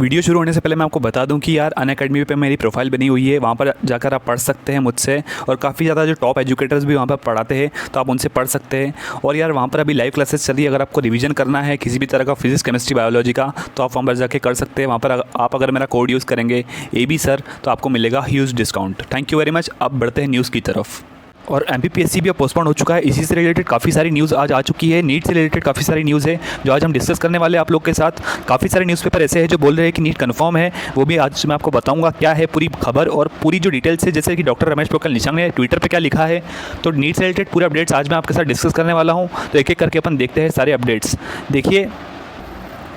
Video शुरू होने से पहले मैं आपको बता दूं कि यार अनअकैडमी पे मेरी प्रोफाइल बनी हुई है, वहाँ पर जाकर आप पढ़ सकते हैं मुझसे। और काफ़ी ज़्यादा जो टॉप एजुकेटर्स भी वहाँ पर पढ़ाते हैं, तो आप उनसे पढ़ सकते हैं। और यार वहाँ पर अभी लाइव क्लासेस चल रही है, अगर आपको रिवीजन करना है किसी भी तरह का फिजिक्स, केमिस्ट्री, बायोलॉजी का, तो आप वहाँ पर जाके कर सकते हैं। वहाँ पर आप अगर मेरा कोड यूज़ करेंगे AB सर, तो आपको मिलेगा huge discount. Thank you very much. अब बढ़ते हैं न्यूज़ की तरफ। और MPPSC भी अब पोस्टपोन हो चुका है। इसी से रिलेटेड काफ़ी सारी न्यूज़ आज आ चुकी है। नीट से रिलेटेड काफ़ी सारी न्यूज़ है जो आज हम डिस्कस करने वाले हैं आप लोग के साथ। काफ़ी सारे न्यूज़पेपर ऐसे हैं जो बोल रहे हैं कि नीट कंफर्म है, वो भी आज मैं आपको बताऊंगा क्या है पूरी खबर और पूरी जो डिटेल्स है, जैसे कि डॉक्टर रमेश पोखरियाल निशंक ने ट्विटर पर क्या लिखा है। तो नीट से रिलेटेड पूरे अपडेट्स आज मैं आपके साथ डिस्कस करने वाला हूँ। तो एक एक करके अपन देखते हैं सारे अपडेट्स।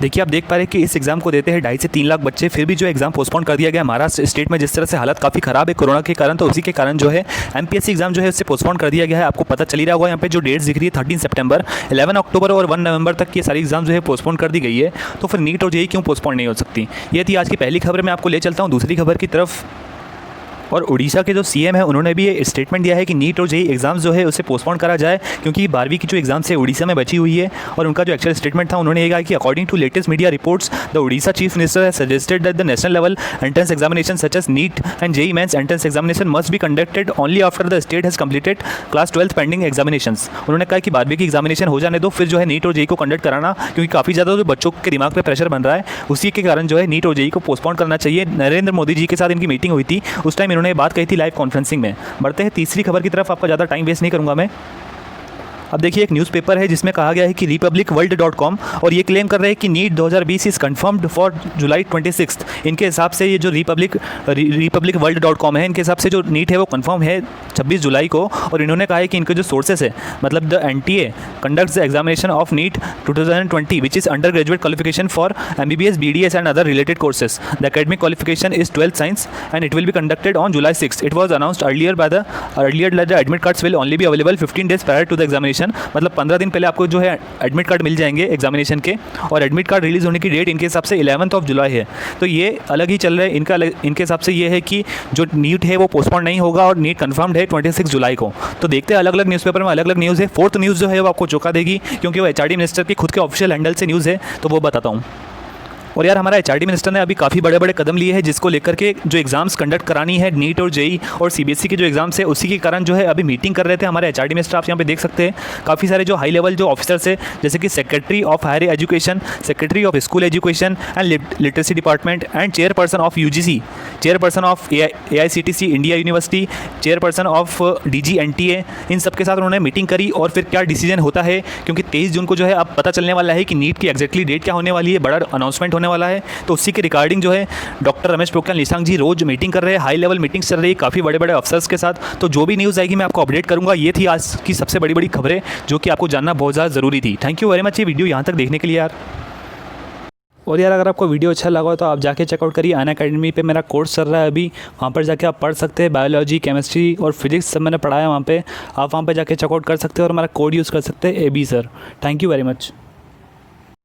देखिए आप देख पा रहे हैं कि इस एग्ज़ाम को देते हैं 2.5 से 3 लाख बच्चे, फिर भी जो एग्ज़ाम पोस्टपोन कर दिया गया। महाराष्ट्र स्टेट में जिस तरह से हालत काफ़ी ख़राब है कोरोना के कारण, तो उसी के कारण जो है MPSC एग्ज़ाम जो है उससे पोस्टपोन कर दिया गया है। आपको पता चल ही रहा होगा, यहाँ पे जो डेट्स दिख रही है 13 सितंबर, 11 अक्टूबर और 1 नवंबर तक ये सारी एग्ज़ाम जो है पोस्टपोन कर दी गई है। तो फिर नीट और JEE क्यों पोस्टपोन नहीं हो सकती? ये थी आज की पहली खबर। मैं आपको ले चलता हूँ दूसरी खबर की तरफ। और उड़ीसा के जो CM है उन्होंने भी ये स्टेटमेंट दिया है कि नीट और JEE एग्ज़ाम्स जो है उसे पोस्टपोन करा जाए, क्योंकि 12वीं की जो एग्ज़ाम्स है उड़ीसा में बची हुई है। और उनका जो एक्चुअल स्टेटमेंट था, उन्होंने ये कहा कि according to latest media reports the Orissa chief minister has suggested that the national level entrance examination such as NEET and JEE mains entrance examination must be conducted only after the state has completed class 12 pending examinations. उन्होंने कहा कि 12वीं की examination हो जाने दो, फिर जो है नीट और JEE को कंडक्ट कराना, क्योंकि काफ़ी ज़्यादा जो बच्चों के दिमाग पर प्रेशर बन रहा है, उसी के कारण जो है नीट और JEE को पोस्टपोन करना चाहिए। नरेंद्र मोदी जी के साथ इनकी मीटिंग हुई थी, उस टाइम इन्होंने बात कही थी लाइव कॉन्फ्रेंसिंग में। बढ़ते हैं तीसरी खबर की तरफ, आपका ज़्यादा टाइम वेस्ट नहीं करूंगा मैं। अब देखिए एक न्यूज़पेपर है जिसमें कहा गया है कि republicworld.com, और ये क्लेम कर रहे हैं कि NEET 2020 is confirmed for July 26। इनके हिसाब से ये जो republicworld.com है, इनके हिसाब से जो नीट है वो कन्फर्म है 26 जुलाई को। और इन्होंने कहा है कि इनके जो सोर्सेस है, मतलब the NTA conducts the examination of NEET 2020 which is undergraduate qualification for MBBS, BDS and other related courses. The academic qualification is 12th science and it will be conducted on July 6। It was announced earlier that the admit cards will only be available 15 days prior to the examination. मतलब 15 दिन पहले आपको जो है admit card मिल जाएंगे examination के, और admit card release होने की डेट इनके हिसाब से 11 जुलाई है। तो ये अलग ही चल रहा है इनके हिसाब से। ये है कि जो नीट है वो पोस्टपोन नहीं होगा और नीट कंफर्म्ड है 26 जुलाई को। तो देखते हैं, अलग अलग न्यूज़पेपर में अलग अलग न्यूज़ है। फोर्थ न्यूज़ जो है वो आपको चौंका देगी, क्योंकि वो HRD मिनिस्टर के खुद के ऑफिशियल हैंडल से न्यूज़ है, तो वो बताता हूँ। और यार हमारा HRD मिनिस्टर ने अभी काफ़ी बड़े बड़े कदम लिए हैं, जिसको लेकर के जो एग्ज़ाम्स कंडक्ट करानी है नीट और JEE और CBSE के जो एग्ज़ाम्स है, उसी के कारण जो है अभी मीटिंग कर रहे थे हमारे HRD मिनिस्टर। आप यहाँ पे देख सकते हैं काफ़ी सारे जो हाई लेवल जो ऑफिसर्स है, जैसे कि secretary of higher education, secretary of school education and literacy department and chairperson of UGC, chairperson of AICTC India university, chairperson of DG NTA, इन सब के साथ उन्होंने मीटिंग करी। और फिर क्या डिसीजन होता है, क्योंकि 23 जून को जो है अब पता चलने वाला है कि नीट की एग्जैक्टली डेट क्या होने वाली है, बड़ा अनाउंसमेंट होने वाला है। तो उसी के रिगार्डिंग जो है डॉक्टर रमेश पोखरियाल निशंक जी रोज मीटिंग कर रहे हैं, हाई लेवल मीटिंग्स चल रही है काफ़ी बड़े बड़े अफसर्स के साथ। तो जो भी न्यूज़ आएगी मैं आपको अपडेट करूंगा। ये थी आज की सबसे बड़ी बड़ी खबरें जो कि आपको जानना बहुत ज़्यादा ज़रूरी थी। थैंक यू वेरी मच ये वीडियो यहाँ तक देखने के लिए यार। और यार अगर आपको वीडियो अच्छा लगा हो तो आप जाके चेकआउट करिए, अनअकैडमी पे मेरा कोर्स चल रहा है अभी, वहाँ पर जाके आप पढ़ सकते हैं। बायोलॉजी, केमिस्ट्री और फिजिक्स सब मैंने पढ़ाया वहाँ पे, आप वहाँ पे जाके चेकआउट कर सकते हैं और हमारा कोड यूज़ कर सकते हैं AB sir. Thank you very much.